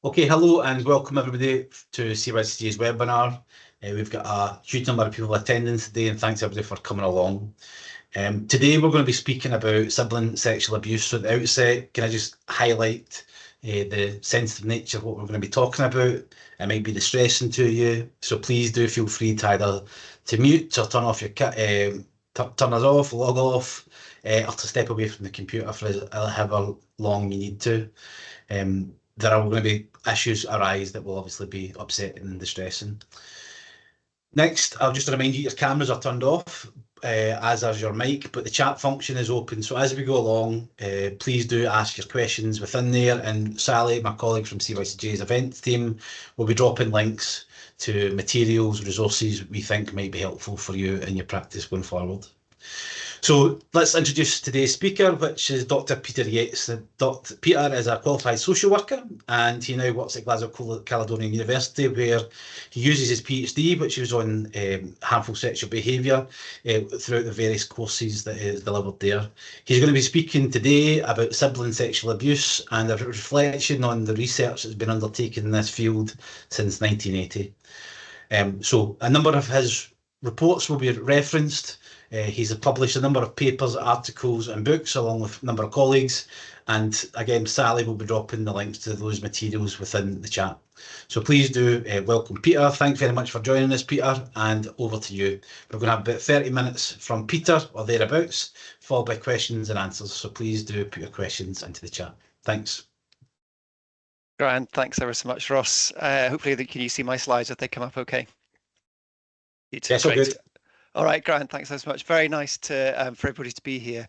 Okay, hello and welcome everybody to CYCG's webinar. We've got a huge number of people attending today, and thanks everybody for coming along. Today we're going to be speaking about sibling sexual abuse. So at the outset, can I just highlight the sensitive nature of what we're going to be talking about? It might be distressing to you, so please do feel free to either to mute or turn off your turn us off, log off, or to step away from the computer for however long you need to. There are going to be issues arise that will obviously be upsetting and distressing. Next, I'll just remind you your cameras are turned off, as is your mic, but the chat function is open. So as we go along, please do ask your questions within there. And Sally, my colleague from CYCJ's events team, will be dropping links to materials, resources we think might be helpful for you in your practice going forward. So let's introduce today's speaker, which is Dr Peter Yates. Dr Peter is a qualified social worker and he now works at Glasgow Caledonian University, where he uses his PhD, which was on harmful sexual behaviour, throughout the various courses that is delivered there. He's going to be speaking today about sibling sexual abuse and a reflection on the research that's been undertaken in this field since 1980. So a number of his reports will be referenced. He's published a number of papers, articles and books along with a number of colleagues. And again, Sally will be dropping the links to those materials within the chat. So please do welcome Peter. Thanks very much for joining us, Peter, and over to you. We're going to have about 30 minutes from Peter or thereabouts, followed by questions and answers. So please do put your questions into the chat. Thanks. Grand, thanks ever so much, Ross. Hopefully, can you see my slides if they come up okay? Yes, all good. All right, Grant, thanks so much. Very nice to for everybody to be here.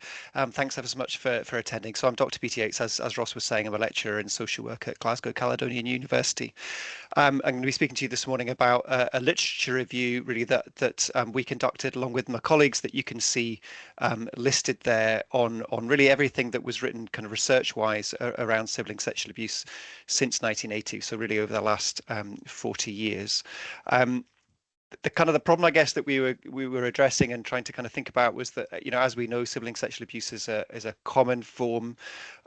Thanks ever so much for attending. So I'm Dr Peter Yates, as Ross was saying. I'm a lecturer in social work at Glasgow Caledonian University. I'm going to be speaking to you this morning about a literature review, really, that we conducted along with my colleagues, that you can see listed there on really everything that was written kind of research-wise around sibling sexual abuse since 1980. So really over the last 40 years. The problem, I guess, that we were addressing and trying to kind of think about was that, as we know, sibling sexual abuse is a common form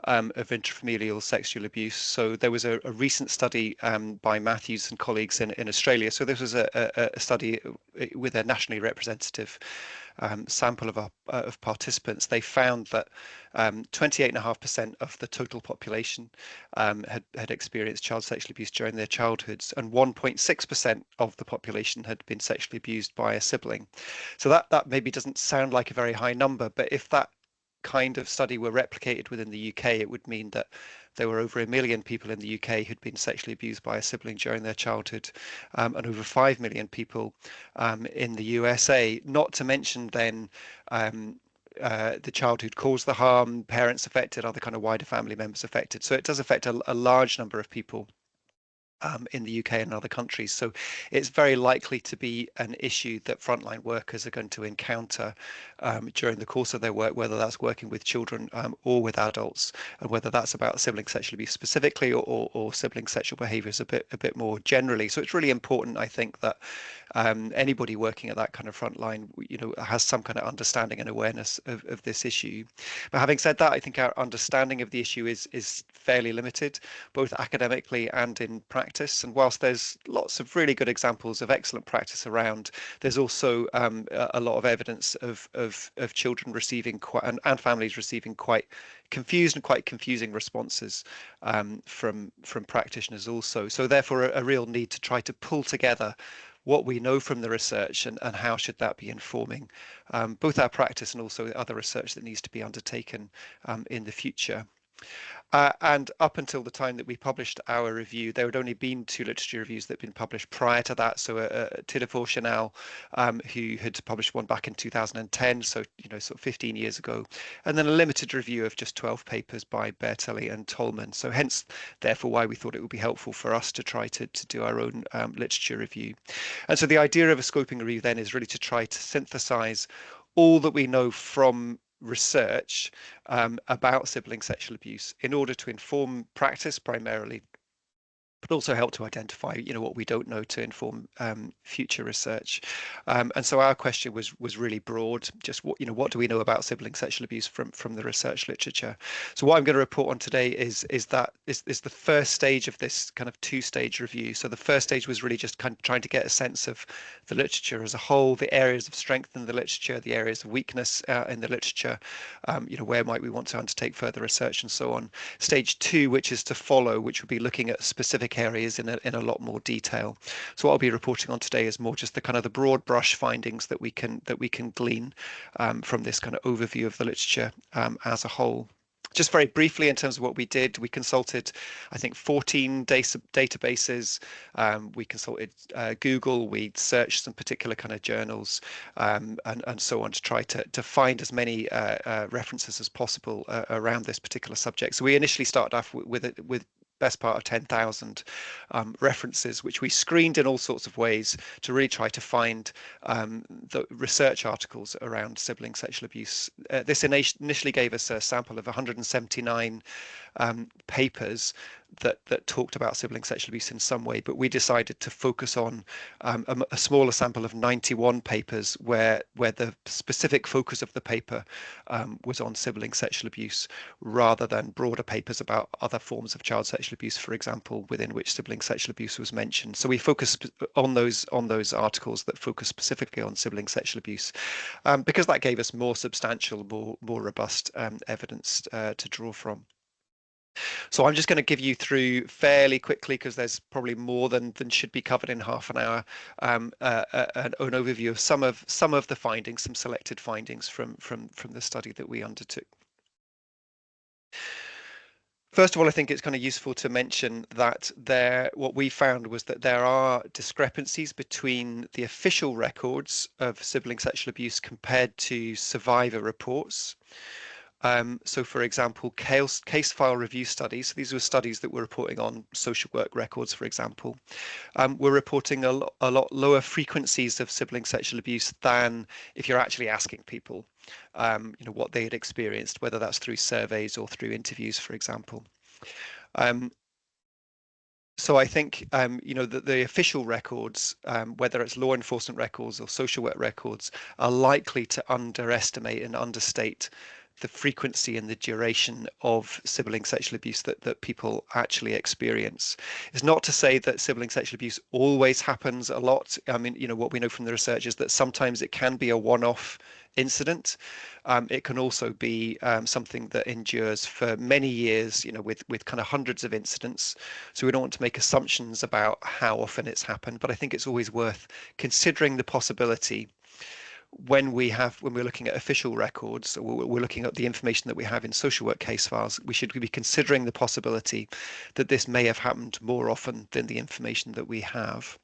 of intrafamilial sexual abuse. So there was a recent study by Matthews and colleagues in Australia. So this was a study with a nationally representative sample of participants. They found that 28.5% of the total population had experienced child sexual abuse during their childhoods, and 1.6% of the population had been sexually abused by a sibling. So that maybe doesn't sound like a very high number, but if that kind of study were replicated within the UK, it would mean that there were over 1 million people in the UK who'd been sexually abused by a sibling during their childhood, and over 5 million people in the USA, not to mention then the child who'd caused the harm, parents affected, other kind of wider family members affected. So it does affect a large number of people in the UK and other countries. So it's very likely to be an issue that frontline workers are going to encounter during the course of their work, whether that's working with children or with adults, and whether that's about sibling sexual abuse specifically or sibling sexual behaviours a bit more generally. So it's really important, I think, that anybody working at that kind of frontline, has some kind of understanding and awareness of this issue. But having said that, I think our understanding of the issue is fairly limited, both academically and in practice. And whilst there's lots of really good examples of excellent practice around, there's also a lot of evidence of children receiving and families receiving quite confused and quite confusing responses from practitioners also. So therefore a real need to try to pull together what we know from the research and how should that be informing both our practice and also other research that needs to be undertaken in the future. And up until the time that we published our review, there had only been 2 literature reviews that had been published prior to that. So Tidefort Chanel, who had published one back in 2010, so sort of 15 years ago, and then a limited review of just 12 papers by Bertelli and Tolman. So hence, therefore, why we thought it would be helpful for us to try to do our own literature review. And so the idea of a scoping review then is really to try to synthesize all that we know from research about sibling sexual abuse in order to inform practice primarily, but also help to identify, what we don't know to inform future research. And so our question was really broad. Just what do we know about sibling sexual abuse from the research literature? So what I'm going to report on today is the first stage of this kind of two-stage review. So the first stage was really just kind of trying to get a sense of the literature as a whole, the areas of strength in the literature, the areas of weakness in the literature, where might we want to undertake further research and so on. Stage 2, which is to follow, which would be looking at specific areas in a lot more detail. So what I'll be reporting on today is more just the kind of the broad brush findings that we can glean from this kind of overview of the literature as a whole. Just very briefly, in terms of what we did, we consulted, I think, 14 databases. We consulted Google. We searched some particular kind of journals and so on to try to find as many references as possible around this particular subject. So we initially started off with best part of 10,000 references, which we screened in all sorts of ways to really try to find the research articles around sibling sexual abuse. This initially gave us a sample of 179 papers that talked about sibling sexual abuse in some way, but we decided to focus on a smaller sample of 91 papers where the specific focus of the paper was on sibling sexual abuse, rather than broader papers about other forms of child sexual abuse, for example, within which sibling sexual abuse was mentioned. So we focused on those articles that focus specifically on sibling sexual abuse, because that gave us more substantial, more robust evidence to draw from. So I'm just going to give you through fairly quickly, because there's probably more than should be covered in half an hour, an overview of some of the findings, some selected findings from the study that we undertook. First of all, I think it's kind of useful to mention that what we found was that there are discrepancies between the official records of sibling sexual abuse compared to survivor reports. So, for example, case file review studies, these were studies that were reporting on social work records, for example, were reporting a lot lower frequencies of sibling sexual abuse than if you're actually asking people, what they had experienced, whether that's through surveys or through interviews, for example. So I think, the official records, whether it's law enforcement records or social work records, are likely to underestimate and understate the frequency and the duration of sibling sexual abuse that people actually experience. It's not to say that sibling sexual abuse always happens a lot. I mean, what we know from the research is that sometimes it can be a one-off incident. It can also be something that endures for many years, with kind of hundreds of incidents. So we don't want to make assumptions about how often it's happened, but I think it's always worth considering the possibility when we're looking at official records, or we're looking at the information that we have in social work case files, we should be considering the possibility that this may have happened more often than the information that we have.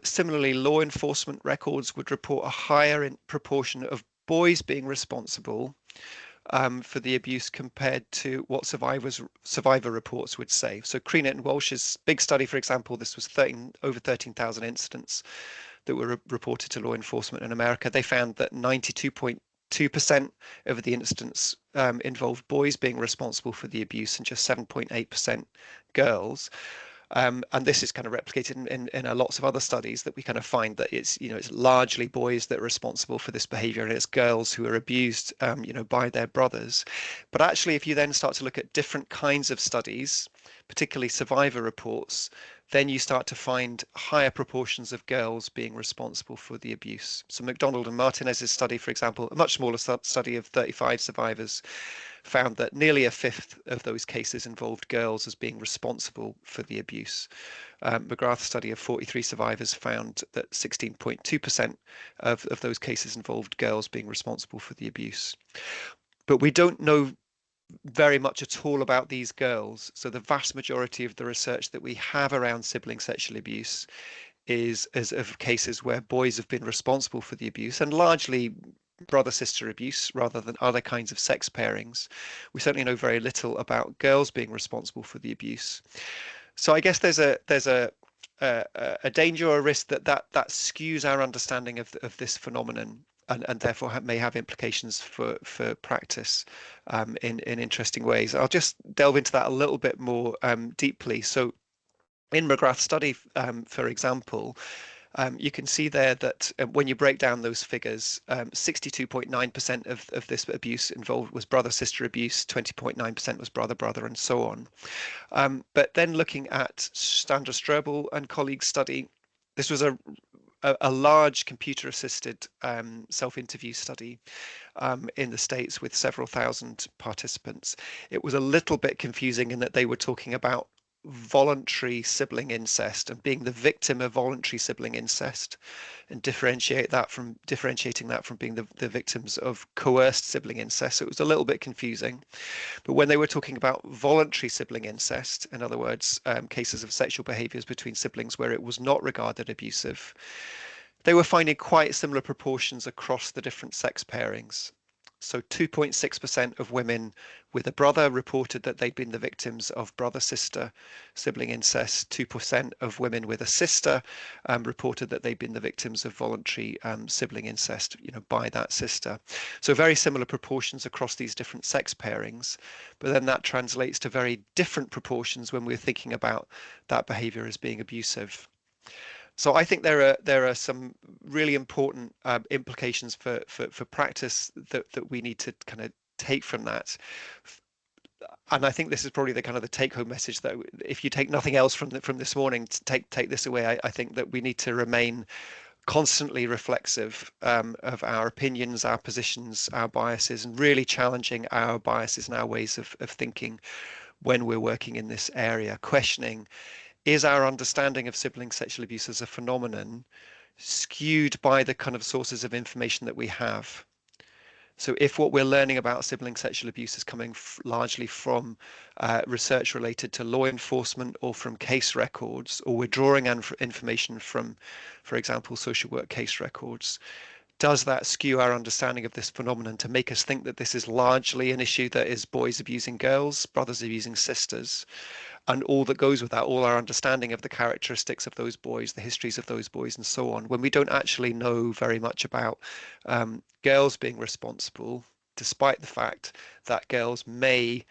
Similarly, law enforcement records would report a higher proportion of boys being responsible for the abuse compared to what survivor reports would say. So Creenet and Walsh's big study, for example, this was over 13,000 incidents that were reported to law enforcement in America. They found that 92.2% of the incidents involved boys being responsible for the abuse and just 7.8% girls. And this is kind of replicated in lots of other studies, that we kind of find that it's largely boys that are responsible for this behavior, and it's girls who are abused by their brothers. But actually, if you then start to look at different kinds of studies, particularly survivor reports, then you start to find higher proportions of girls being responsible for the abuse. So McDonald and Martinez's study, for example, a much smaller study of 35 survivors, found that nearly a fifth of those cases involved girls as being responsible for the abuse. McGrath's study of 43 survivors found that 16.2% of those cases involved girls being responsible for the abuse. But we don't know very much at all about these girls. So the vast majority of the research that we have around sibling sexual abuse is of cases where boys have been responsible for the abuse, and largely brother-sister abuse rather than other kinds of sex pairings. We certainly know very little about girls being responsible for the abuse. So I guess there's a danger or a risk that skews our understanding of this phenomenon. and therefore may have implications for practice in interesting ways. I'll just delve into that a little bit more deeply. So in McGrath's study, for example, you can see there that when you break down those figures, 62.9% of this abuse involved was brother-sister abuse, 20.9% was brother-brother, and so on. But then looking at Sandra Strobel and colleagues' study, this was a large computer-assisted self-interview study in the States with several thousand participants. It was a little bit confusing in that they were talking about voluntary sibling incest and being the victim of voluntary sibling incest, and differentiating that from being the victims of coerced sibling incest. So it was a little bit confusing. But when they were talking about voluntary sibling incest, in other words, cases of sexual behaviors between siblings where it was not regarded abusive, they were finding quite similar proportions across the different sex pairings. So 2.6% of women with a brother reported that they'd been the victims of brother-sister sibling incest. 2% of women with a sister reported that they'd been the victims of voluntary sibling incest, by that sister. So very similar proportions across these different sex pairings, but then that translates to very different proportions when we're thinking about that behavior as being abusive. So I think there are some really important implications for practice that we need to kind of take from that. And I think this is probably the kind of the take-home message that if you take nothing else from this morning, to take this away, I think that we need to remain constantly reflexive of our opinions, our positions, our biases, and really challenging our biases and our ways of thinking when we're working in this area, questioning, is our understanding of sibling sexual abuse as a phenomenon skewed by the kind of sources of information that we have? So if what we're learning about sibling sexual abuse is coming largely from research related to law enforcement or from case records, or we're drawing information from, for example, social work case records, does that skew our understanding of this phenomenon to make us think that this is largely an issue that is boys abusing girls, brothers abusing sisters, and all that goes with that, all our understanding of the characteristics of those boys, the histories of those boys, and so on, when we don't actually know very much about girls being responsible, despite the fact that girls may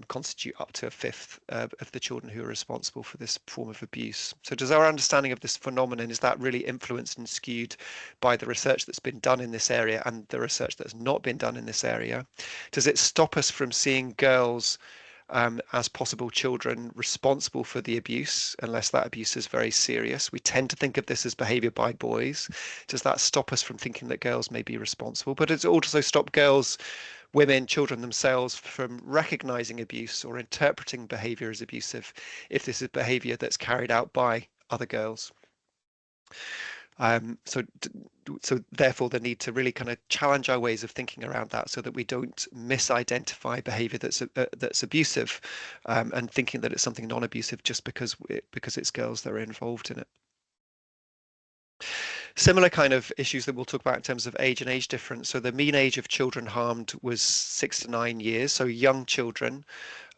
constitute up to a fifth of the children who are responsible for this form of abuse. So does our understanding of this phenomenon, is that really influenced and skewed by the research that's been done in this area and the research that's not been done in this area? Does it stop us from seeing girls as possible children responsible for the abuse, unless that abuse is very serious? We tend to think of this as behavior by boys. Does that stop us from thinking that girls may be responsible? But it's also stopped girls, women, children themselves from recognizing abuse or interpreting behavior as abusive if this is behavior that's carried out by other girls. So therefore the need to really kind of challenge our ways of thinking around that, so that we don't misidentify behavior that's abusive, and thinking that it's something non-abusive just because it's girls that are involved in it. Similar kind of issues that we'll talk about in terms of age and age difference. So the mean age of children harmed was 6 to 9 years. So young children,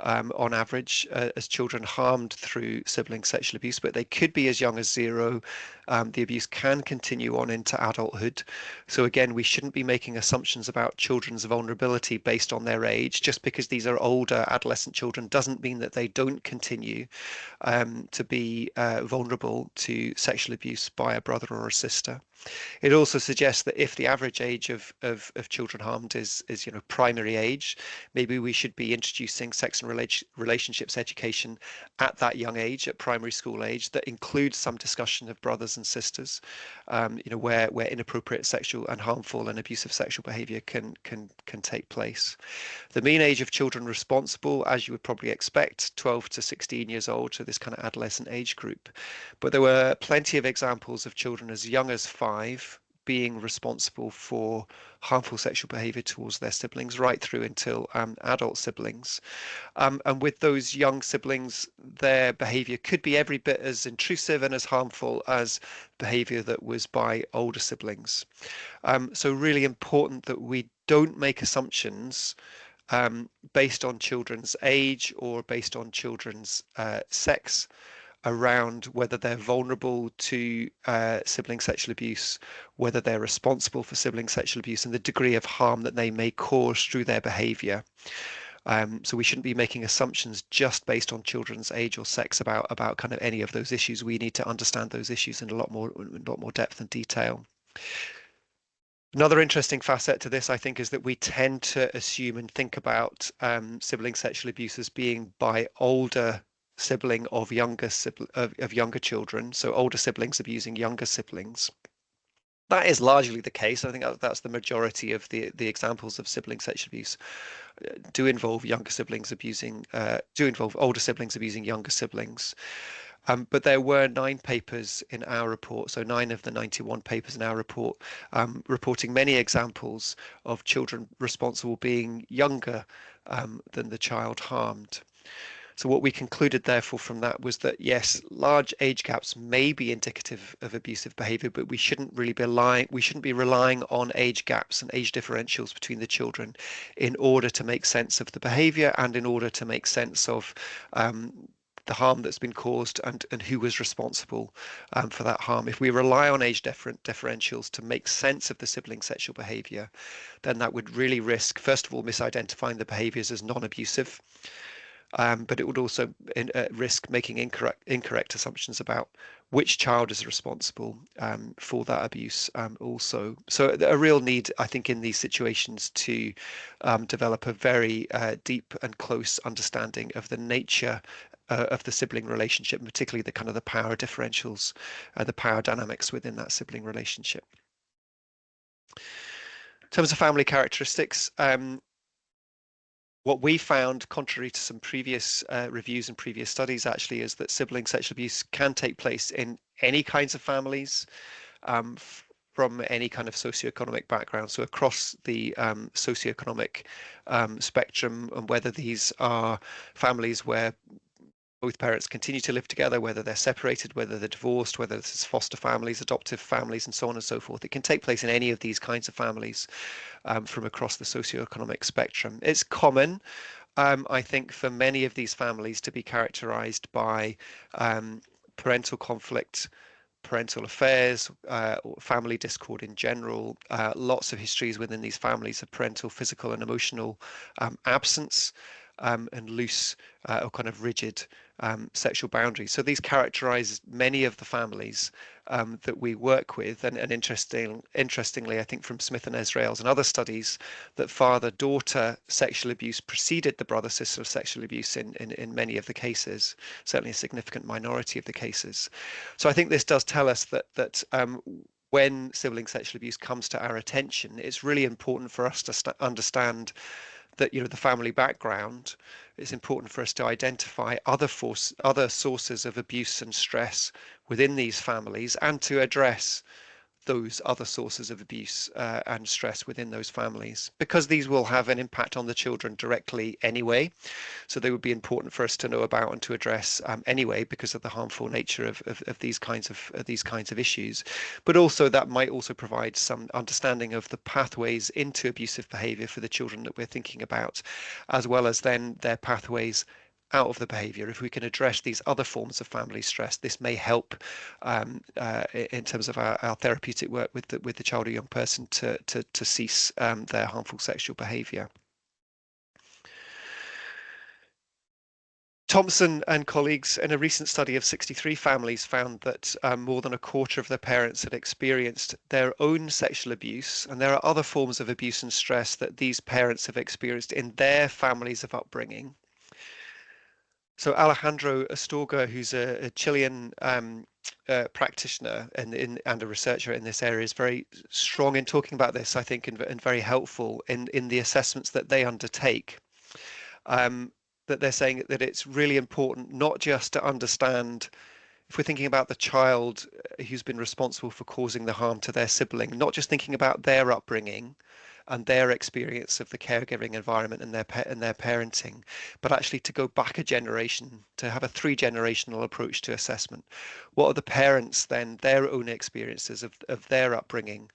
on average, as children harmed through sibling sexual abuse, but they could be as young as 0. The abuse can continue on into adulthood. So again, we shouldn't be making assumptions about children's vulnerability based on their age. Just because these are older adolescent children doesn't mean that they don't continue to be vulnerable to sexual abuse by a brother or a sister. It also suggests that if the average age of children harmed is primary age, maybe we should be introducing sex and relationships education at that young age, at primary school age, that includes some discussion of brothers and sisters, where inappropriate sexual and harmful and abusive sexual behavior can take place. The mean age of children responsible, as you would probably expect, 12 to 16 years old, so this kind of adolescent age group. But there were plenty of examples of children as young as 5 being responsible for harmful sexual behavior towards their siblings, right through until adult siblings. And with those young siblings, their behavior could be every bit as intrusive and as harmful as behavior that was by older siblings. So really important that we don't make assumptions based on children's age or based on children's sex around whether they're vulnerable to sibling sexual abuse, whether they're responsible for sibling sexual abuse, and the degree of harm that they may cause through their behaviour. So we shouldn't be making assumptions just based on children's age or sex about kind of any of those issues. We need to understand those issues in a lot more depth and detail. Another interesting facet to this, I think, is that we tend to assume and think about sibling sexual abuse as being by older sibling of younger children, so older siblings abusing younger siblings. That is largely the case. I think that's the majority of the examples of sibling sexual abuse do involve older siblings abusing younger siblings. But there were 9 papers in our report, so 9 of the 91 papers in our report, reporting many examples of children responsible being younger than the child harmed. So what we concluded, therefore, from that was that, yes, large age gaps may be indicative of abusive behaviour, but we shouldn't be relying on age gaps and age differentials between the children in order to make sense of the behaviour and in order to make sense of the harm that's been caused and who was responsible for that harm. If we rely on age differentials to make sense of the sibling sexual behaviour, then that would really risk, first of all, misidentifying the behaviours as non-abusive. But it would also risk making incorrect assumptions about which child is responsible for that abuse also. So a real need, I think, in these situations to develop a very deep and close understanding of the nature of the sibling relationship, and particularly the kind of the power differentials, the power dynamics within that sibling relationship. In terms of family characteristics, what we found, contrary to some previous reviews and previous studies, actually, is that sibling sexual abuse can take place in any kinds of families from any kind of socioeconomic background. So across the socioeconomic spectrum, and whether these are families where both parents continue to live together, whether they're separated, whether they're divorced, whether this is foster families, adoptive families, and so on and so forth. It can take place in any of these kinds of families from across the socioeconomic spectrum. It's common, I think, for many of these families to be characterized by parental conflict, parental affairs, or family discord in general, lots of histories within these families of parental physical and emotional absence, and loose or kind of rigid sexual boundaries. So these characterize many of the families that we work with, and interestingly, I think from Smith and Israel's and other studies, that father-daughter sexual abuse preceded the brother-sister sexual abuse in many of the cases, certainly a significant minority of the cases. So I think this does tell us that when sibling sexual abuse comes to our attention, it's really important for us to understand that, you know, the family background. It's important for us to identify other sources of abuse and stress within these families, and to address those other sources of abuse and stress within those families, because these will have an impact on the children directly anyway. So they would be important for us to know about and to address anyway, because of the harmful nature of these kinds of issues. But also that might also provide some understanding of the pathways into abusive behaviour for the children that we're thinking about, as well as then their pathways out of the behaviour. If we can address these other forms of family stress, this may help in terms of our therapeutic work with the child or young person to cease their harmful sexual behaviour. Thompson and colleagues, in a recent study of 63 families, found that more than a quarter of their parents had experienced their own sexual abuse, and there are other forms of abuse and stress that these parents have experienced in their families of upbringing. So Alejandro Astorga, who's a Chilean practitioner and a researcher in this area, is very strong in talking about this, I think, and very helpful in the assessments that they undertake. That they're saying that it's really important not just to understand, if we're thinking about the child who's been responsible for causing the harm to their sibling, not just thinking about their upbringing and their experience of the caregiving environment and their parenting, but actually to go back a generation, to have a 3-generational approach to assessment. What are the parents then, their own experiences of their upbringing?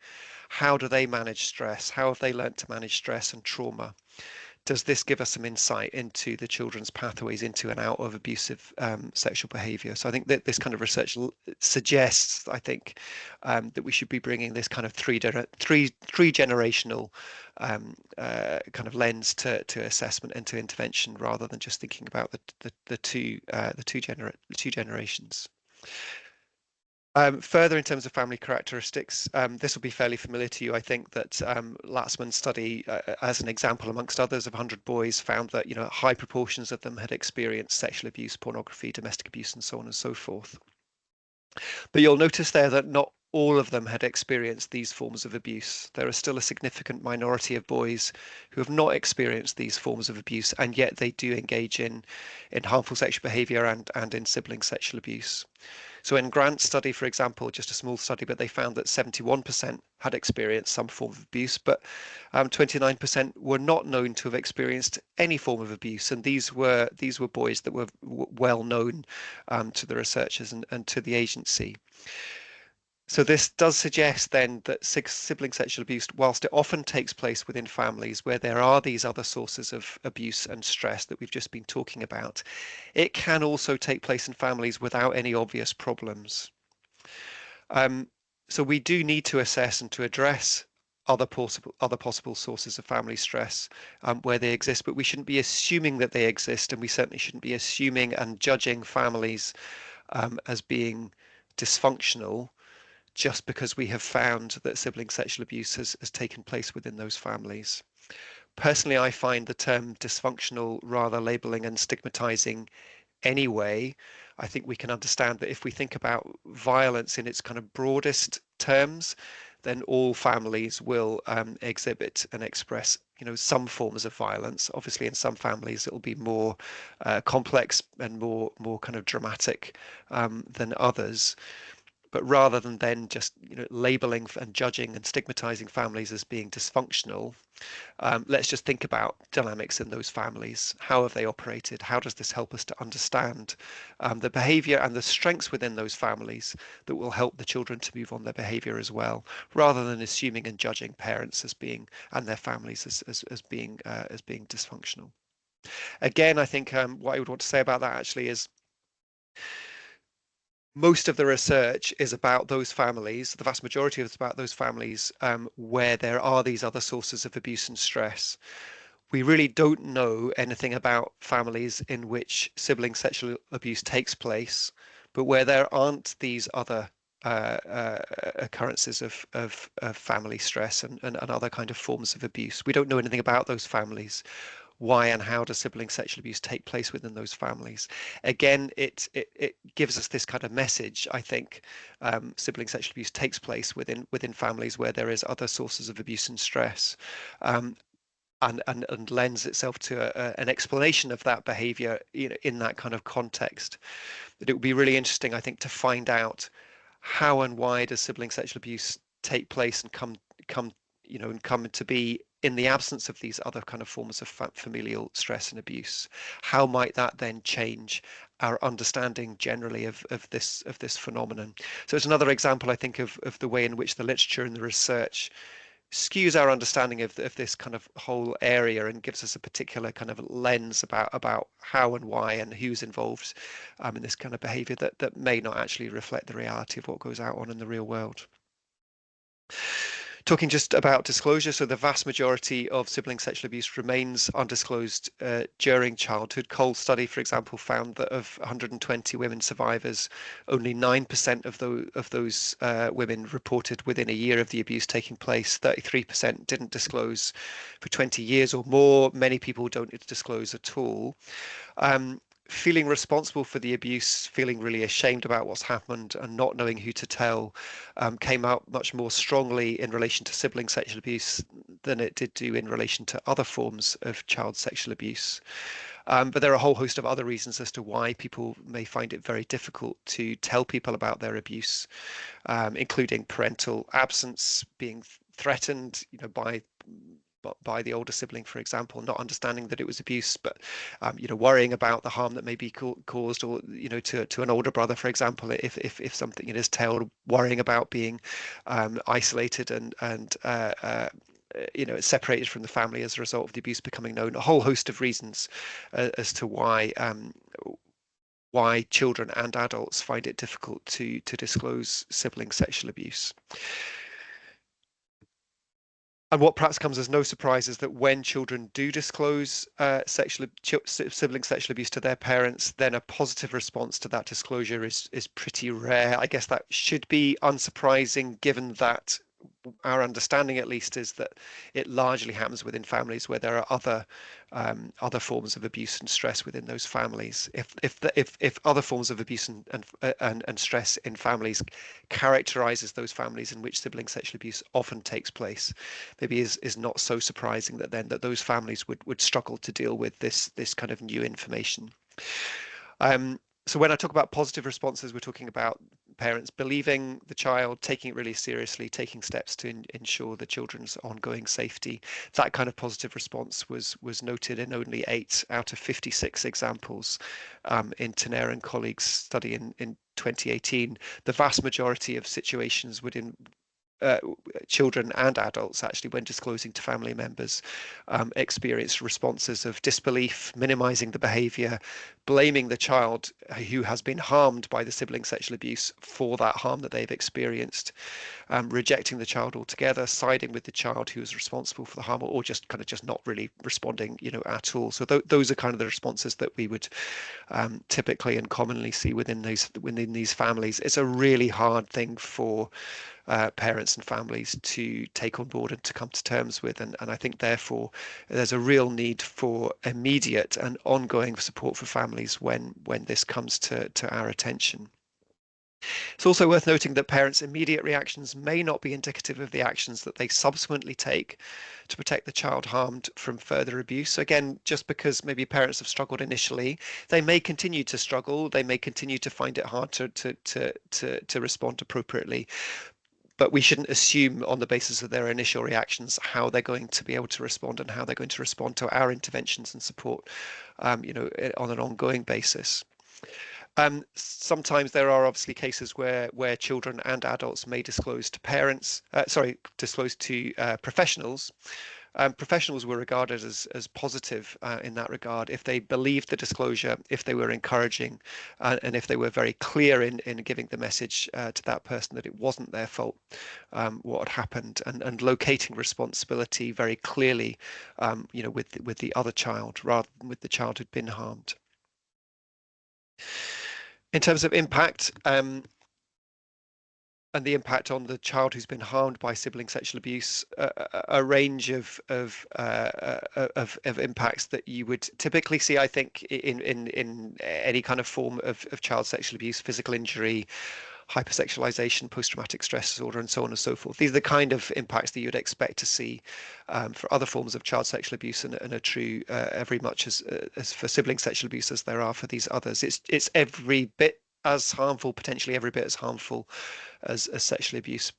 How do they manage stress? How have they learnt to manage stress and trauma? does this give us some insight into the children's pathways into and out of abusive sexual behaviour? So I think that this kind of research suggests, I think, that we should be bringing this kind of three generational kind of lens to assessment and to intervention, rather than just thinking about the two generations. Further, in terms of family characteristics, this will be fairly familiar to you. I think that Latzman's study, as an example amongst others of 100 boys, found that high proportions of them had experienced sexual abuse, pornography, domestic abuse, and so on and so forth. But you'll notice there that not all of them had experienced these forms of abuse. There are still a significant minority of boys who have not experienced these forms of abuse, and yet they do engage in harmful sexual behaviour and in sibling sexual abuse. So in Grant's study, for example, just a small study, but they found that 71% had experienced some form of abuse, but 29% were not known to have experienced any form of abuse. And these were boys that were well known to the researchers and to the agency. So this does suggest then that sibling sexual abuse, whilst it often takes place within families where there are these other sources of abuse and stress that we've just been talking about, it can also take place in families without any obvious problems. So we do need to assess and to address other possible sources of family stress where they exist, but we shouldn't be assuming that they exist, and we certainly shouldn't be assuming and judging families as being dysfunctional just because we have found that sibling sexual abuse has taken place within those families. Personally, I find the term dysfunctional rather labeling and stigmatizing anyway. I think we can understand that if we think about violence in its kind of broadest terms, then all families will exhibit and express, some forms of violence. Obviously, in some families, it will be more complex and more kind of dramatic than others. But rather than then just labeling and judging and stigmatizing families as being dysfunctional, let's just think about dynamics in those families. How have they operated? How does this help us to understand the behavior and the strengths within those families that will help the children to move on their behavior as well, rather than assuming and judging parents as being, and their families as being dysfunctional. Again, I think what I would want to say about that actually is most of the research is about those families, the vast majority of it's about those families where there are these other sources of abuse and stress. We really don't know anything about families in which sibling sexual abuse takes place, but where there aren't these other occurrences of family stress and other kind of forms of abuse. We don't know anything about those families. Why and how does sibling sexual abuse take place within those families? Again, it gives us this kind of message. I think sibling sexual abuse takes place within families where there is other sources of abuse and stress, and lends itself to an explanation of that behaviour, in that kind of context. But it would be really interesting, I think, to find out how and why does sibling sexual abuse take place and come to be in the absence of these other kind of forms of familial stress and abuse. How might that then change our understanding generally of this phenomenon? So it's another example, I think, of the way in which the literature and the research skews our understanding of this kind of whole area and gives us a particular kind of lens about how and why and who's involved in this kind of behavior that may not actually reflect the reality of what goes on in the real world. Talking just about disclosure, so the vast majority of sibling sexual abuse remains undisclosed during childhood. Cole's study, for example, found that of 120 women survivors, only 9% of those women reported within a year of the abuse taking place. 33% didn't disclose for 20 years or more. Many people don't disclose at all. Feeling responsible for the abuse, feeling really ashamed about what's happened and not knowing who to tell, came out much more strongly in relation to sibling sexual abuse than it did do in relation to other forms of child sexual abuse. But there are a whole host of other reasons as to why people may find it very difficult to tell people about their abuse, including parental absence, being threatened, by the older sibling, for example, not understanding that it was abuse, but worrying about the harm that may be caused, or to an older brother, for example, if something is told, worrying about being isolated and separated from the family as a result of the abuse becoming known. A whole host of reasons as to why children and adults find it difficult to disclose sibling sexual abuse. And what perhaps comes as no surprise is that when children do disclose sibling sexual abuse to their parents, then a positive response to that disclosure is pretty rare. I guess that should be unsurprising, given that our understanding, at least, is that it largely happens within families where there are other forms of abuse and stress within those families. If other forms of abuse and stress in families characterizes those families in which sibling sexual abuse often takes place, maybe is not so surprising that then that those families would struggle to deal with this kind of new information. So when I talk about positive responses, we're talking about parents believing the child, taking it really seriously, taking steps to ensure the children's ongoing safety. That kind of positive response was noted in only 8 out of 56 examples in Tener and colleagues' study in 2018. The vast majority of situations would children and adults, actually, when disclosing to family members, experienced responses of disbelief, minimizing the behavior, blaming the child who has been harmed by the sibling sexual abuse for that harm that they've experienced, rejecting the child altogether, siding with the child who is responsible for the harm, or just not really responding, at all. So those are kind of the responses that we would typically and commonly see within these families. It's a really hard thing for parents and families to take on board and to come to terms with, and I think therefore there's a real need for immediate and ongoing support for families when this comes to our attention. It's also worth noting that parents' immediate reactions may not be indicative of the actions that they subsequently take to protect the child harmed from further abuse. So again, just because maybe parents have struggled initially, they may continue to struggle, they may continue to find it hard to respond appropriately. But we shouldn't assume on the basis of their initial reactions how they're going to be able to respond and how they're going to respond to our interventions and support, on an ongoing basis. Sometimes there are obviously cases where children and adults may disclose to professionals. Professionals were regarded as positive in that regard if they believed the disclosure, if they were encouraging, and if they were very clear in giving the message to that person that it wasn't their fault what had happened, and locating responsibility very clearly, with the other child rather than with the child who'd been harmed. In terms of impact, and the impact on the child who's been harmed by sibling sexual abuse, a range of impacts that you would typically see, I think, in any kind of form of child sexual abuse: physical injury, hypersexualization, post-traumatic stress disorder, and so on and so forth. These are the kind of impacts that you would expect to see for other forms of child sexual abuse, and are true every much as for sibling sexual abuse as there are for these others. It's every bit as harmful, potentially every bit as harmful as sexual abuse,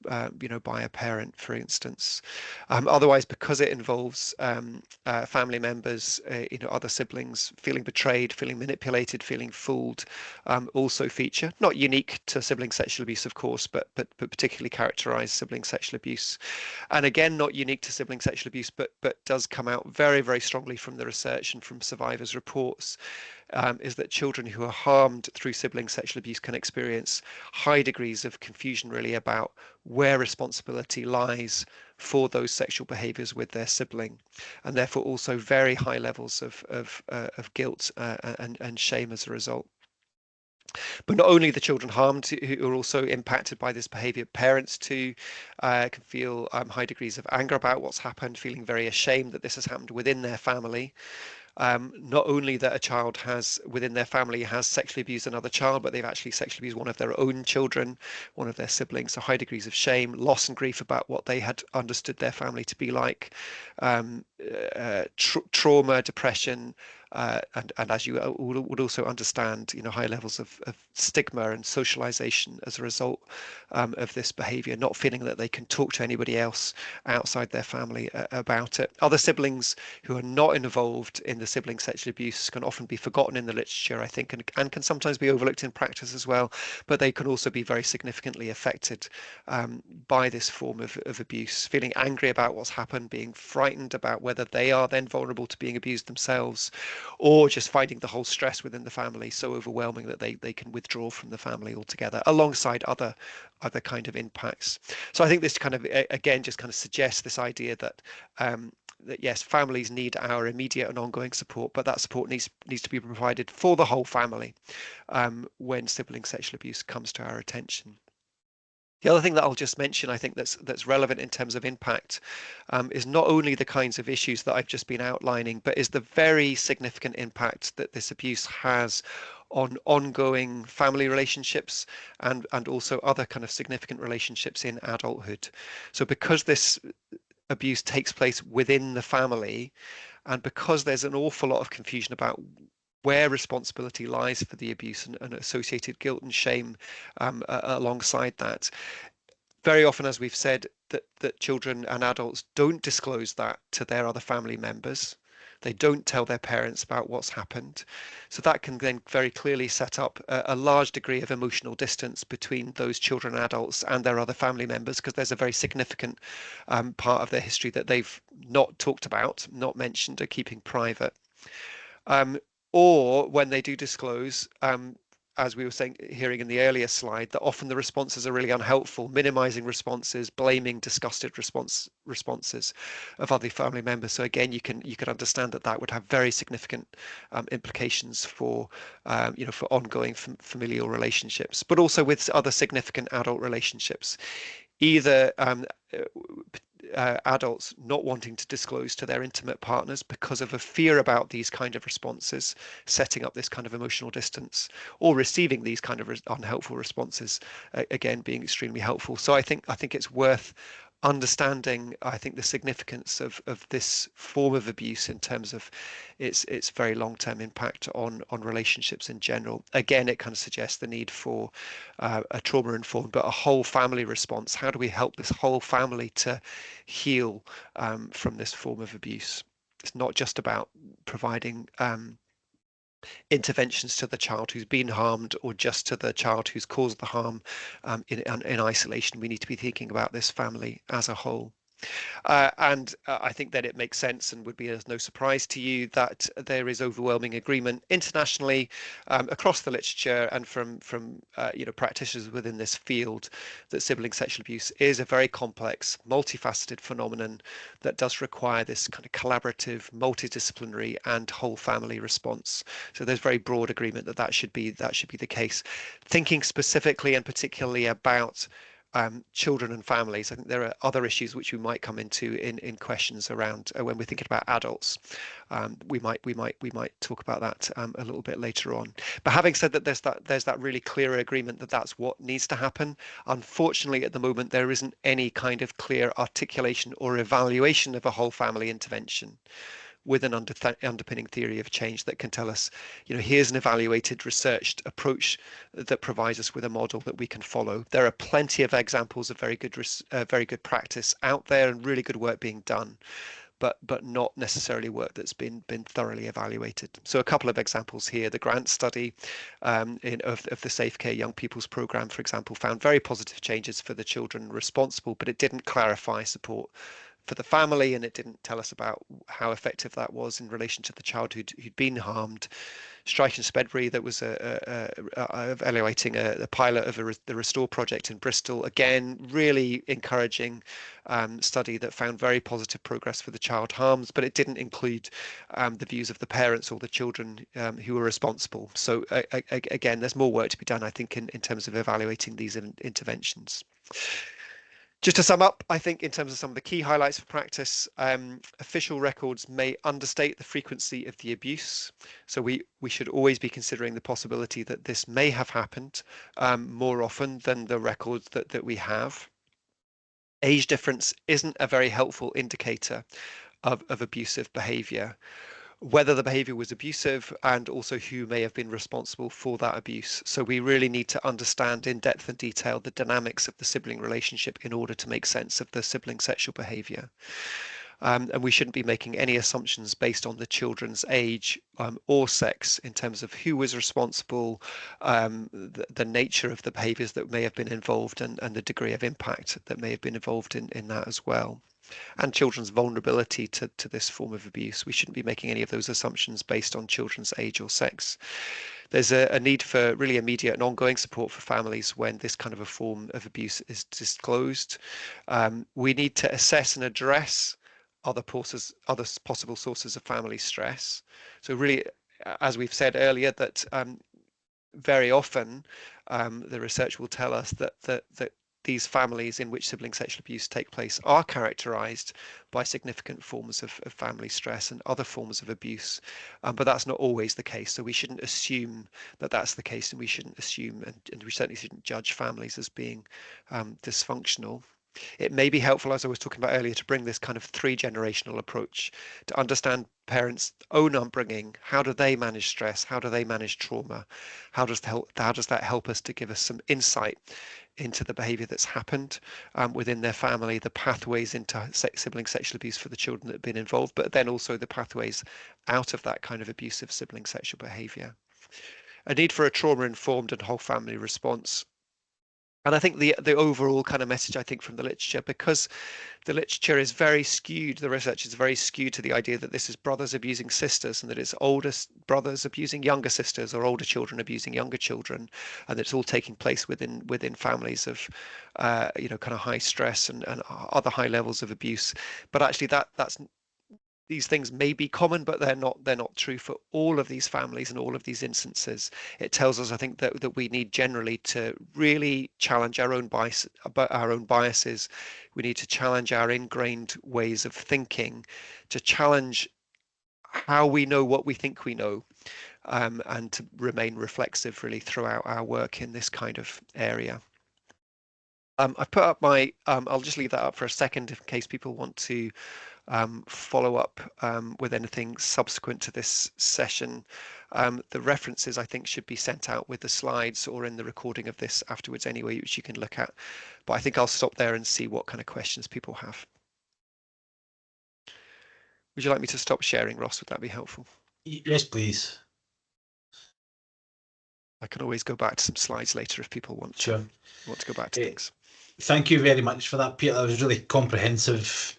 by a parent, for instance. Otherwise, because it involves family members, other siblings feeling betrayed, feeling manipulated, feeling fooled, also feature, not unique to sibling sexual abuse, of course, but particularly characterize sibling sexual abuse. And again, not unique to sibling sexual abuse, but does come out very, very strongly from the research and from survivors' reports, is that children who are harmed through sibling sexual abuse can experience high degrees of confusion, really, about where responsibility lies for those sexual behaviours with their sibling, and therefore also very high levels of guilt and shame as a result. But not only the children harmed who are also impacted by this behaviour, parents too can feel high degrees of anger about what's happened, feeling very ashamed that this has happened within their family. Not only that a child within their family has sexually abused another child, but they've actually sexually abused one of their own children, one of their siblings. So high degrees of shame, loss and grief about what they had understood their family to be like, trauma, depression, and as you would also understand, high levels of stigma and socialization as a result of this behavior, not feeling that they can talk to anybody else outside their family about it. Other siblings who are not involved in the sibling sexual abuse can often be forgotten in the literature, I think, and can sometimes be overlooked in practice as well, but they can also be very significantly affected by this form of abuse, feeling angry about what's happened, being frightened about whether they are then vulnerable to being abused themselves, or just finding the whole stress within the family so overwhelming that they can withdraw from the family altogether, alongside other kind of impacts. So I think this kind of, again, just kind of suggests this idea that that yes, families need our immediate and ongoing support, but that support needs to be provided for the whole family when sibling sexual abuse comes to our attention. The other thing that I'll just mention, I think that's relevant in terms of impact, is not only the kinds of issues that I've just been outlining, but is the very significant impact that this abuse has on ongoing family relationships and also other kind of significant relationships in adulthood. So because this abuse takes place within the family, and because there's an awful lot of confusion about where responsibility lies for the abuse and associated guilt and shame alongside that, very often, as we've said, that children and adults don't disclose that to their other family members. They don't tell their parents about what's happened. So that can then very clearly set up a large degree of emotional distance between those children and adults and their other family members, because there's a very significant part of their history that they've not talked about, not mentioned, or keeping private. Or when they do disclose, as we were saying, hearing in the earlier slide, that often the responses are really unhelpful, minimizing responses, blaming, disgusted responses of other family members. So again, you can understand that would have very significant implications for for ongoing familial relationships, but also with other significant adult relationships. Either adults not wanting to disclose to their intimate partners because of a fear about these kind of responses, setting up this kind of emotional distance, or receiving these kind of unhelpful responses, again being extremely helpful. So I think it's worth understanding, I think, the significance of this form of abuse in terms of its very long-term impact on relationships in general. Again, it kind of suggests the need for a trauma-informed but a whole family response. How do we help this whole family to heal from this form of abuse? It's not just about providing interventions to the child who's been harmed or just to the child who's caused the harm in isolation. We need to be thinking about this family as a whole. And I think that it makes sense and would be as no surprise to you that there is overwhelming agreement internationally across the literature and from practitioners within this field that sibling sexual abuse is a very complex, multifaceted phenomenon that does require this kind of collaborative, multidisciplinary, and whole family response. So there's very broad agreement that should be the case. Thinking specifically and particularly about children and families, I think there are other issues which we might come into in questions around when we're thinking about adults. We might talk about that a little bit later on. But having said that, there's that really clear agreement that that's what needs to happen. Unfortunately, at the moment, there isn't any kind of clear articulation or evaluation of a whole family intervention with an underpinning theory of change that can tell us, here's an evaluated, researched approach that provides us with a model that we can follow. There are plenty of examples of very good practice out there and really good work being done, but not necessarily work that's been thoroughly evaluated. So a couple of examples here. The grant study of the Safe Care Young People's Programme, for example, found very positive changes for the children responsible, but it didn't clarify support for the family, and it didn't tell us about how effective that was in relation to the child who'd been harmed. Strike and Spedbury, that was evaluating a pilot of the Restore project in Bristol. Again, really encouraging study that found very positive progress for the child harmed, but it didn't include the views of the parents or the children who were responsible. So again, there's more work to be done, I think, in terms of evaluating these interventions. Just to sum up, I think in terms of some of the key highlights for practice, official records may understate the frequency of the abuse. So we should always be considering the possibility that this may have happened more often than the records that we have. Age difference isn't a very helpful indicator of abusive behavior. whether the behaviour was abusive, and also who may have been responsible for that abuse. So we really need to understand in depth and detail the dynamics of the sibling relationship in order to make sense of the sibling sexual behaviour. And we shouldn't be making any assumptions based on the children's age or sex in terms of who was responsible, the nature of the behaviours that may have been involved, and the degree of impact that may have been involved in that as well. And children's vulnerability to this form of abuse. We shouldn't be making any of those assumptions based on children's age or sex. There's a need for really immediate and ongoing support for families when this kind of a form of abuse is disclosed. We need to assess and address other possible sources of family stress. So really, as we've said earlier, that very often the research will tell us that these families in which sibling sexual abuse take place are characterized by significant forms of family stress and other forms of abuse, but that's not always the case. So we shouldn't assume that that's the case, and we shouldn't assume, and we certainly shouldn't judge families as being dysfunctional. It may be helpful, as I was talking about earlier, to bring this kind of three-generational approach to understand parents' own upbringing. How do they manage stress? How do they manage trauma? How does that help us to give us some insight into the behaviour that's happened within their family, the pathways into sibling sexual abuse for the children that have been involved, but then also the pathways out of that kind of abusive sibling sexual behaviour. A need for a trauma-informed and whole family response. And I think the overall kind of message, I think, from the literature, because the literature is very skewed, the research is very skewed to the idea that this is brothers abusing sisters, and that it's older brothers abusing younger sisters, or older children abusing younger children, and that it's all taking place within families of, kind of high stress and other high levels of abuse. But actually, that's these things may be common, but they're not true for all of these families and all of these instances. It tells us, I think, that we need generally to really challenge our own biases. We need to challenge our ingrained ways of thinking, to challenge how we know what we think we know, and to remain reflexive really throughout our work in this kind of area. I've put up my, I'll just leave that up for a second in case people want to follow up with anything subsequent to this session. The references, I think, should be sent out with the slides or in the recording of this afterwards anyway, which you can look at. But I think I'll stop there and see what kind of questions people have. Would you like me to stop sharing, Ross? Would that be helpful? Yes, please. I can always go back to some slides later if people want to go back to things. Thank you very much for that, Peter. That was really comprehensive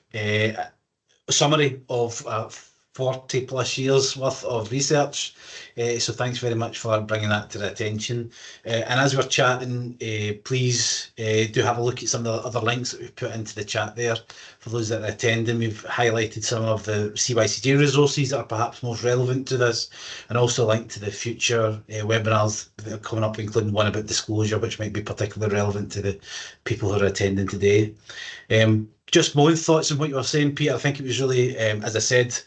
summary of 40 plus years worth of research. So thanks very much for bringing that to the attention. And as we're chatting, please do have a look at some of the other links that we've put into the chat there. For those that are attending, we've highlighted some of the CYCG resources that are perhaps most relevant to this, and also linked to the future webinars that are coming up, including one about disclosure, which might be particularly relevant to the people who are attending today. Just my own thoughts on what you were saying, Peter. I think it was really, as I said,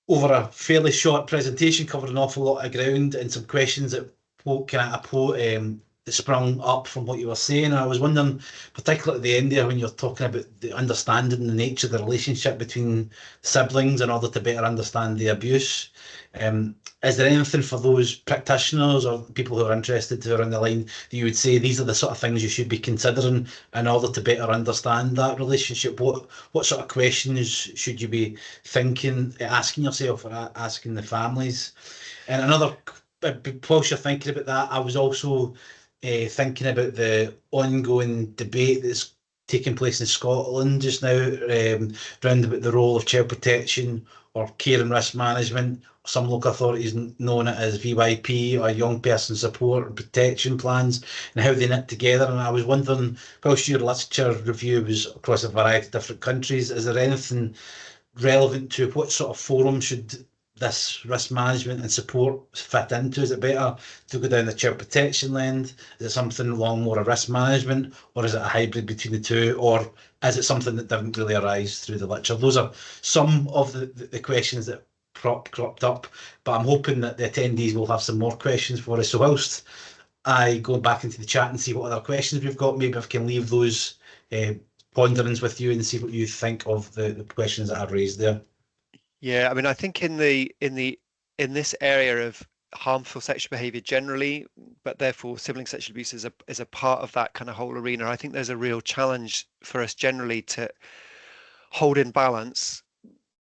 over a fairly short presentation, covered an awful lot of ground, and some questions that sprung up from what you were saying. And I was wondering, particularly at the end there, when you're talking about the understanding the nature of the relationship between siblings in order to better understand the abuse. Is there anything for those practitioners or people who are interested who are on the line that you would say these are the sort of things you should be considering in order to better understand that relationship? What sort of questions should you be thinking, asking yourself, or asking the families? And another, whilst you're thinking about that, I was also thinking about the ongoing debate that's taking place in Scotland just now, around about the role of child protection or care and risk management. Some local authorities known it as VYP, or young person support and protection plans, and how they knit together. And I was wondering, whilst your literature review was across a variety of different countries, is there anything relevant to what sort of forum should this risk management and support fit into? Is it better to go down the child protection lens? Is it something along more of risk management, or is it a hybrid between the two, or is it something that didn't really arise through the literature? Those are some of the questions that cropped up, but I'm hoping that the attendees will have some more questions for us. So whilst I go back into the chat and see what other questions we've got, maybe I can leave those ponderings with you and see what you think of the questions that I've raised there. Yeah, I mean, I think in this area of harmful sexual behavior generally, but therefore sibling sexual abuse is a part of that kind of whole arena. I think there's a real challenge for us generally to hold in balance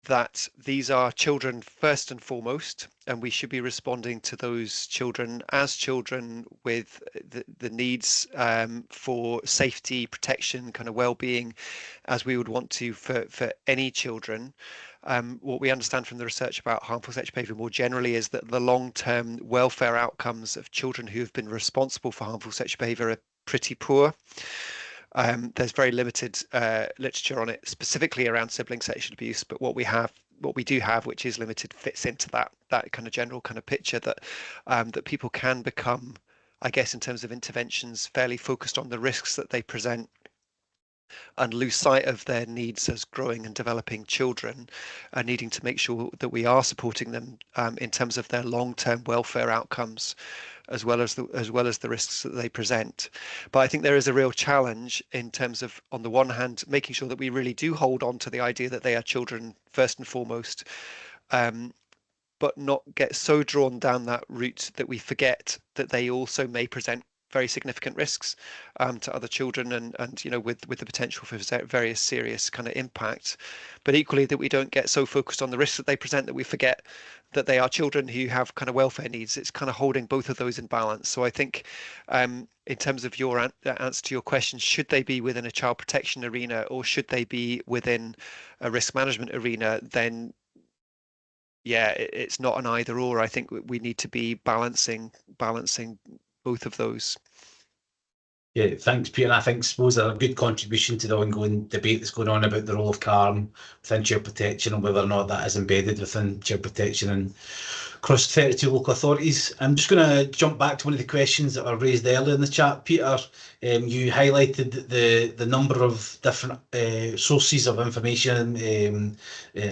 that these are children first and foremost, and we should be responding to those children as children with the needs for safety, protection, kind of well-being, as we would want to for any children. What we understand from the research about harmful sexual behavior more generally is that the long-term welfare outcomes of children who have been responsible for harmful sexual behavior are pretty poor. There's very limited literature on it specifically around sibling sexual abuse, but what we do have, which is limited, fits into that kind of general kind of picture that that people can become, I guess, in terms of interventions, fairly focused on the risks that they present and lose sight of their needs as growing and developing children, and needing to make sure that we are supporting them in terms of their long-term welfare outcomes, as well as the risks that they present. But I think there is a real challenge in terms of, on the one hand, making sure that we really do hold on to the idea that they are children first and foremost, um, but not get so drawn down that route that we forget that they also may present very significant risks to other children, and with the potential for various serious kind of impact. But equally, that we don't get so focused on the risks that they present that we forget that they are children who have kind of welfare needs. It's kind of holding both of those in balance. So I think in terms of your answer to your question, should they be within a child protection arena or should they be within a risk management arena, then yeah, it's not an either or. I think we need to be balancing both of those. Yeah, thanks, Peter. And I think, suppose, a good contribution to the ongoing debate that's going on about the role of CARM within child protection and whether or not that is embedded within child protection and across 32 local authorities. I'm just going to jump back to one of the questions that were raised earlier in the chat. Peter, you highlighted the number of different sources of information,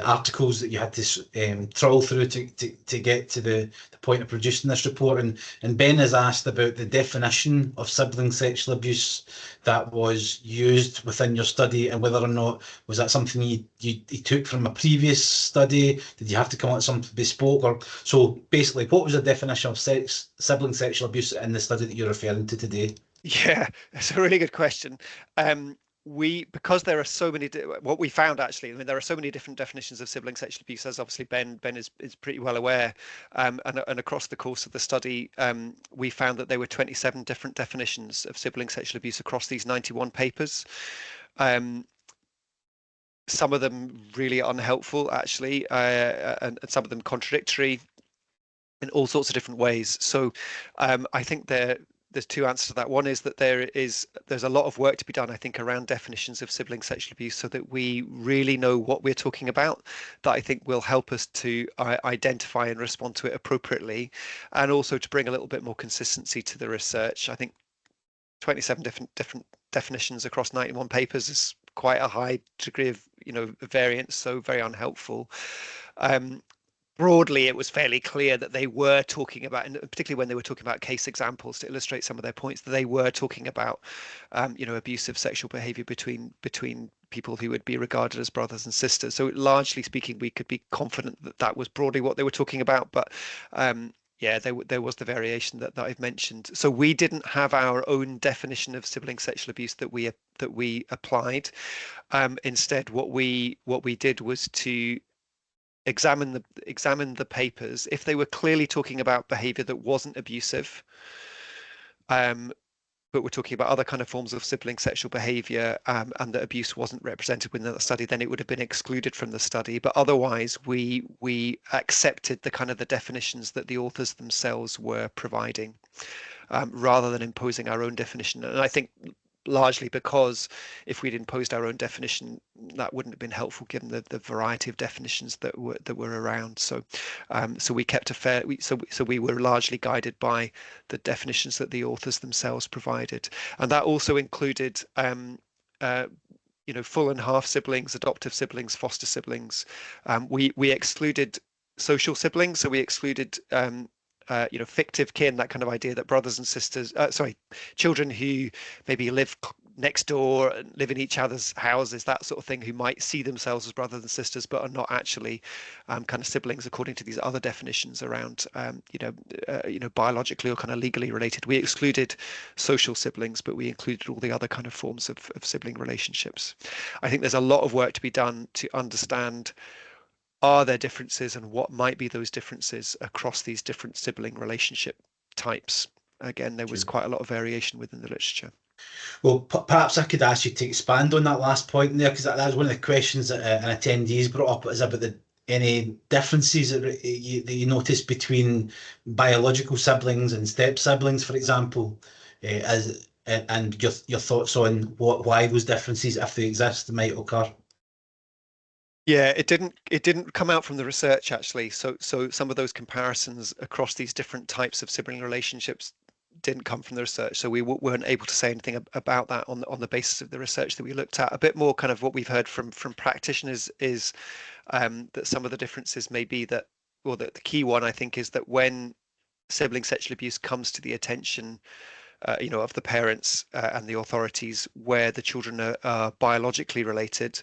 articles that you had to trawl through to get to the point of producing this report. And Ben has asked about the definition of sibling sexual abuse that was used within your study, and whether or not was that something you took from a previous study? Did you have to come up with something bespoke? Or so basically, what was the definition of sibling sexual abuse in the study that you're referring to today? Yeah, it's a really good question. Because there are so many, what we found actually, I mean, there are so many different definitions of sibling sexual abuse, as obviously Ben is pretty well aware. And across the course of the study, we found that there were 27 different definitions of sibling sexual abuse across these 91 papers. Some of them really unhelpful, actually, and some of them contradictory in all sorts of different ways. So I think there's two answers to that. One is that there's a lot of work to be done, I think, around definitions of sibling sexual abuse, so that we really know what we're talking about. That I think will help us to identify and respond to it appropriately, and also to bring a little bit more consistency to the research. I think 27 different definitions across 91 papers is quite a high degree of variance, so very unhelpful. Broadly, it was fairly clear that they were talking about, and particularly when they were talking about case examples to illustrate some of their points, that they were talking about, abusive sexual behaviour between people who would be regarded as brothers and sisters. So largely speaking, we could be confident that that was broadly what they were talking about. But yeah, there was the variation that I've mentioned. So we didn't have our own definition of sibling sexual abuse that we applied. Instead, what we did was to examine the papers. If they were clearly talking about behavior that wasn't abusive, but we're talking about other kind of forms of sibling sexual behavior, and that abuse wasn't represented within the study, then it would have been excluded from the study. But otherwise, we accepted the kind of the definitions that the authors themselves were providing, rather than imposing our own definition. And I think largely because if we'd imposed our own definition, that wouldn't have been helpful given the variety of definitions that were around. So we kept so we were largely guided by the definitions that the authors themselves provided, and that also included full and half siblings, adoptive siblings, foster siblings. We excluded social siblings, so we excluded fictive kin, that kind of idea that brothers and sisters, children who maybe live next door, live in each other's houses, that sort of thing, who might see themselves as brothers and sisters, but are not actually kind of siblings according to these other definitions around, biologically or kind of legally related. We excluded social siblings, but we included all the other kind of forms of sibling relationships. I think there's a lot of work to be done to understand, are there differences and what might be those differences across these different sibling relationship types. Again, there was quite a lot of variation within the literature. Well, perhaps I could ask you to expand on that last point there, because that was one of the questions that an attendees brought up, is about any differences that you notice between biological siblings and step siblings, for example, and your thoughts on why those differences, if they exist, might occur. Yeah, it didn't come out from the research actually. So some of those comparisons across these different types of sibling relationships didn't come from the research. So we weren't able to say anything about that on the basis of the research that we looked at. A bit more kind of what we've heard from practitioners is that some of the differences may be that, or the key one I think is that when sibling sexual abuse comes to the attention of the parents and the authorities, where the children are biologically related,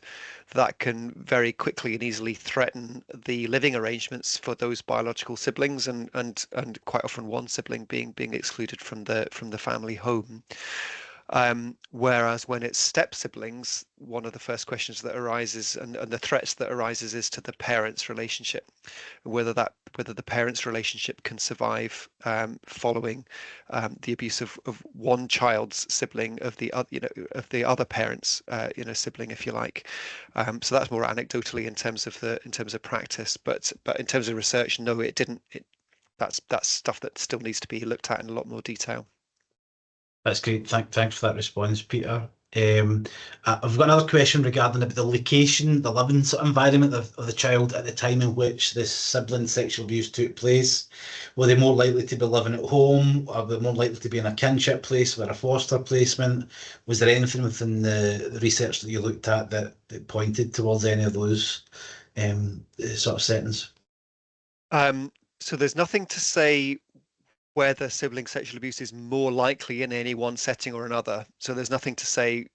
that can very quickly and easily threaten the living arrangements for those biological siblings, and quite often one sibling being excluded from the family home. Whereas when it's step siblings, one of the first questions that arises, and the threats that arises, is to the parents' relationship, whether the parents' relationship can survive following the abuse of one child's sibling of the other, of the other parents' sibling, if you like. So that's more anecdotally in terms of practice, but in terms of research, no, it didn't. That's stuff that still needs to be looked at in a lot more detail. That's great. Thanks for that response, Peter. I've got another question regarding the location, the living environment of the child at the time in which this sibling sexual abuse took place. Were they more likely to be living at home? Or were they more likely to be in a kinship place or a foster placement? Was there anything within the research that you looked at that pointed towards any of those sort of settings? So there's nothing to say whether sibling sexual abuse is more likely in any one setting or another. So there's nothing to say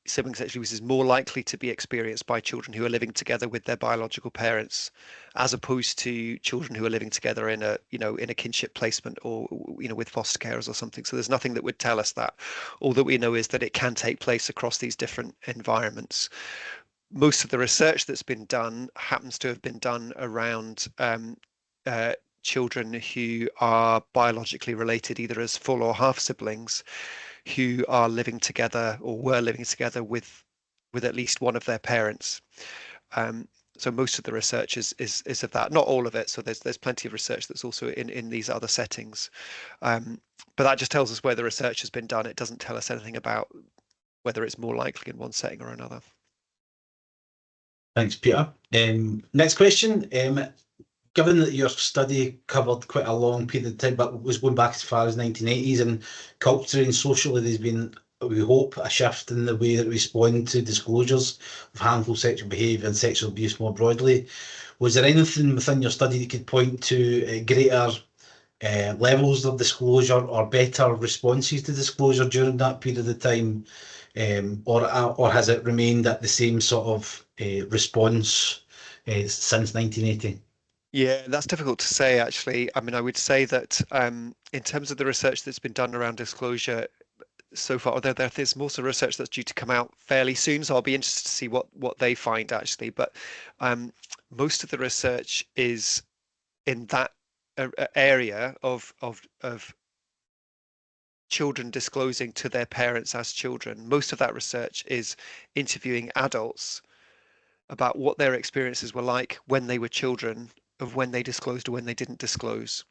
sibling sexual abuse is more likely to be experienced by children who are living together with their biological parents, as opposed to children who are living together in a kinship placement, or with foster carers or something. So there's nothing that would tell us that. All that we know is that it can take place across these different environments. Most of the research that's been done happens to have been done around children who are biologically related, either as full or half siblings, who are living together or were living together with at least one of their parents. So most of the research is of that, not all of it. So there's plenty of research that's also in these other settings, but that just tells us where the research has been done. It doesn't tell us anything about whether it's more likely in one setting or another. Thanks, Peter. Next question. Given that your study covered quite a long period of time, but was going back as far as 1980s, and culturally and socially, there's been, we hope, a shift in the way that we respond to disclosures of harmful sexual behaviour and sexual abuse more broadly. Was there anything within your study that could point to greater levels of disclosure or better responses to disclosure during that period of time, or has it remained at the same sort of response since 1980? Yeah, that's difficult to say, actually. I mean, I would say that in terms of the research that's been done around disclosure so far, there's more sort of research that's due to come out fairly soon, so I'll be interested to see what they find, actually. But most of the research is in that area of children disclosing to their parents as children. Most of that research is interviewing adults about what their experiences were like when they were children, of when they disclosed or when they didn't disclose.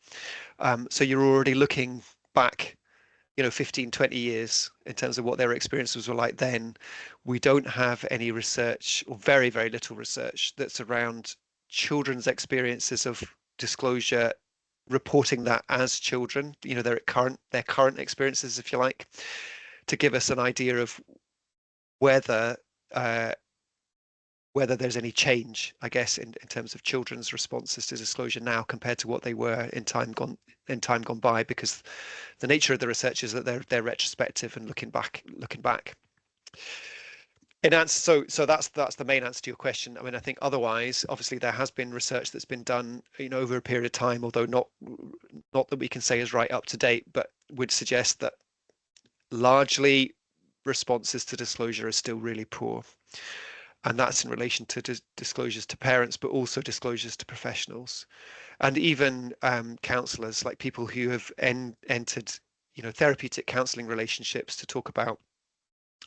So you're already looking back, 15, 20 years in terms of what their experiences were like then. We don't have any research, or very, very little research, that's around children's experiences of disclosure, reporting that as children, their current experiences, if you like, to give us an idea of whether there's any change, I guess, in terms of children's responses to disclosure now compared to what they were in time gone by, because the nature of the research is that they're retrospective and looking back. In answer, so that's the main answer to your question. I mean, I think otherwise, obviously, there has been research that's been done, over a period of time, although not that we can say is right up to date, but would suggest that largely responses to disclosure are still really poor, and that's in relation to disclosures to parents, but also disclosures to professionals, and even counsellors, like people who have entered, therapeutic counselling relationships to talk about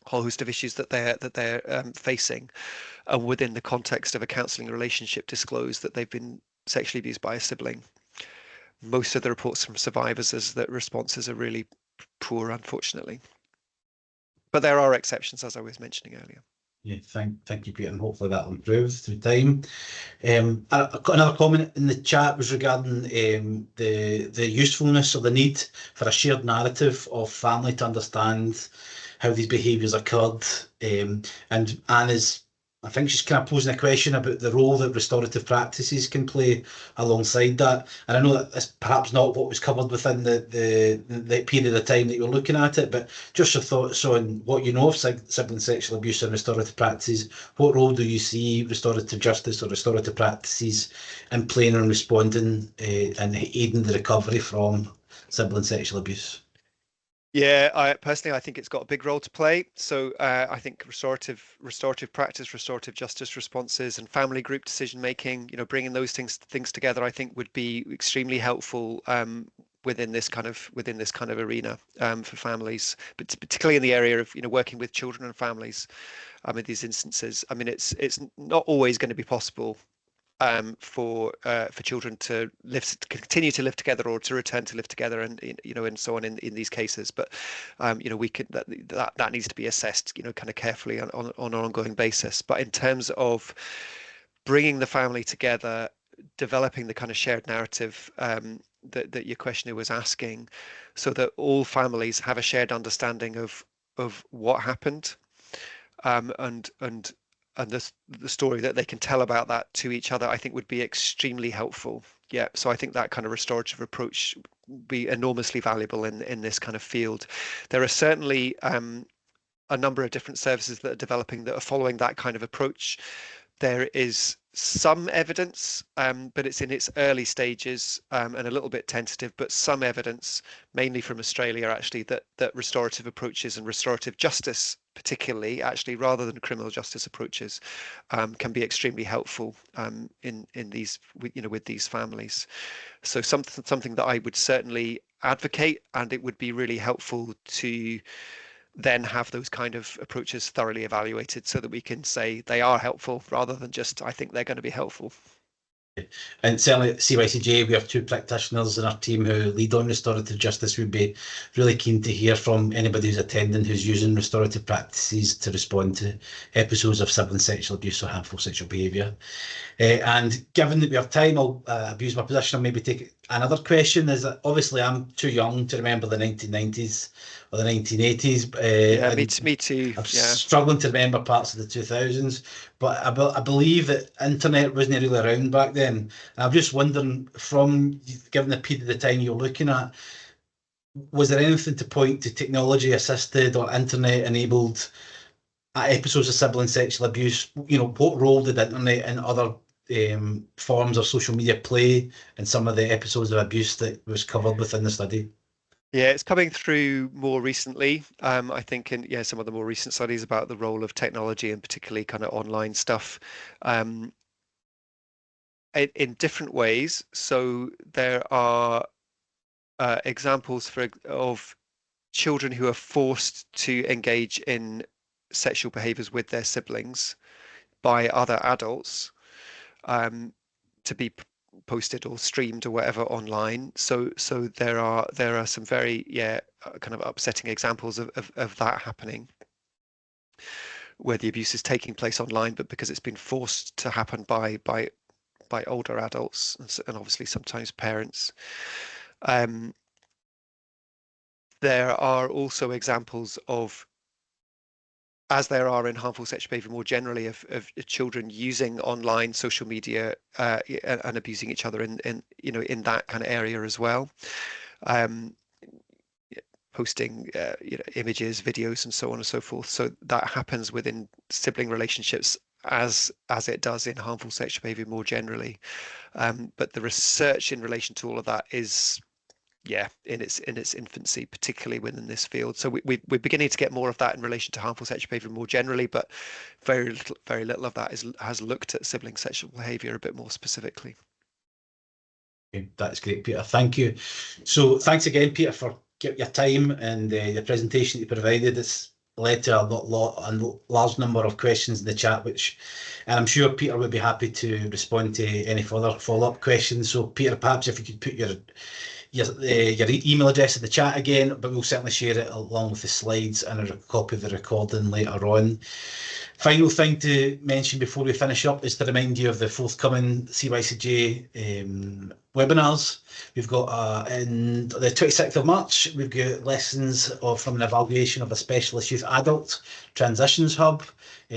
a whole host of issues that they're facing, and within the context of a counselling relationship, disclose that they've been sexually abused by a sibling. Most of the reports from survivors is that responses are really poor, unfortunately. But there are exceptions, as I was mentioning earlier. Yeah, thank you, Peter, and hopefully that'll improve through time. I got another comment in the chat was regarding the usefulness or the need for a shared narrative of family to understand how these behaviours occurred. And Anne is, I think she's kind of posing a question about the role that restorative practices can play alongside that. And I know that that's perhaps not what was covered within the period of time that you're looking at it, but just your thoughts on what you know of sibling sexual abuse and restorative practices. What role do you see restorative justice or restorative practices in playing and responding and aiding the recovery from sibling sexual abuse? Yeah, I think it's got a big role to play. So I think restorative practice, restorative justice responses, and family group decision making, bringing those things together, I think would be extremely helpful within this kind of arena for families, but particularly in the area of working with children and families. In these instances, I mean, it's not always going to be possible for children to continue to live together, or to return to live together, and and so on in these cases. But we could that needs to be assessed, kind of carefully on an ongoing basis. But in terms of bringing the family together, developing the kind of shared narrative that your questioner was asking, so that all families have a shared understanding of what happened, and the story that they can tell about that to each other, I think would be extremely helpful. Yeah, so I think that kind of restorative approach would be enormously valuable in this kind of field. There are certainly a number of different services that are developing that are following that kind of approach. There is some evidence, but it's in its early stages, and a little bit tentative, but some evidence, mainly from Australia, actually, that restorative approaches and restorative justice, particularly, actually, rather than criminal justice approaches, can be extremely helpful in these, with these families. So something that I would certainly advocate, and it would be really helpful to then have those kind of approaches thoroughly evaluated, so that we can say they are helpful, rather than just, I think they're going to be helpful. And certainly at CYCJ, we have two practitioners in our team who lead on restorative justice. We'd be really keen to hear from anybody who's attending who's using restorative practices to respond to episodes of sibling sexual abuse or harmful sexual behaviour. And given that we have time, I'll abuse my position and maybe take another question. Is that obviously I'm too young to remember the 1990s or the 1980s. Yeah, me too. I'm Yeah. struggling to remember parts of the 2000s, but I believe that internet wasn't really around back then. And I'm just wondering, from given the period of time you're looking at, was there anything to point to technology assisted or internet enabled episodes of sibling sexual abuse? What role did internet and other forms of social media play in some of the episodes of abuse that was covered within the study? Yeah, it's coming through more recently. I think in some of the more recent studies about the role of technology, and particularly kind of online stuff, in different ways. So there are examples of children who are forced to engage in sexual behaviors with their siblings by other adults, to be posted or streamed or whatever online. So there are some very kind of upsetting examples of that happening, where the abuse is taking place online, but because it's been forced to happen by older adults, and obviously sometimes parents. There are also examples of, as there are in harmful sexual behavior more generally, of children using online social media and abusing each other in that kind of area as well. posting images, videos, and so on and so forth. So that happens within sibling relationships as it does in harmful sexual behaviour more generally. But the research in relation to all of that is in its infancy, particularly within this field. So we're beginning to get more of that in relation to harmful sexual behaviour more generally, but very little of that has looked at sibling sexual behaviour a bit more specifically. Okay, that's great, Peter. Thank you. So thanks again, Peter, for your time and your presentation that you provided. It's led to a large number of questions in the chat, and I'm sure Peter would be happy to respond to any further follow-up questions. So Peter, perhaps if you could put your email address in the chat again, but we'll certainly share it along with the slides and a copy of the recording later on. Final thing to mention before we finish up is to remind you of the forthcoming CYCJ webinars. We've got in the 26th of March, we've got lessons from an evaluation of a specialist youth adult transitions hub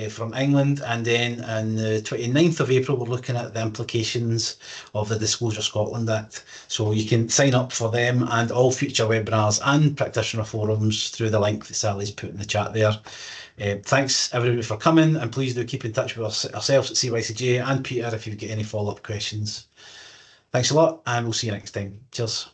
from England, and then on the 29th of April we're looking at the implications of the Disclosure Scotland Act. So you can sign up for them and all future webinars and practitioner forums through the link that Sally's put in the chat there. Thanks everybody for coming, and please do keep in touch with ourselves at CYCJ and Peter if you've got any follow-up questions. Thanks a lot, and we'll see you next time. Cheers.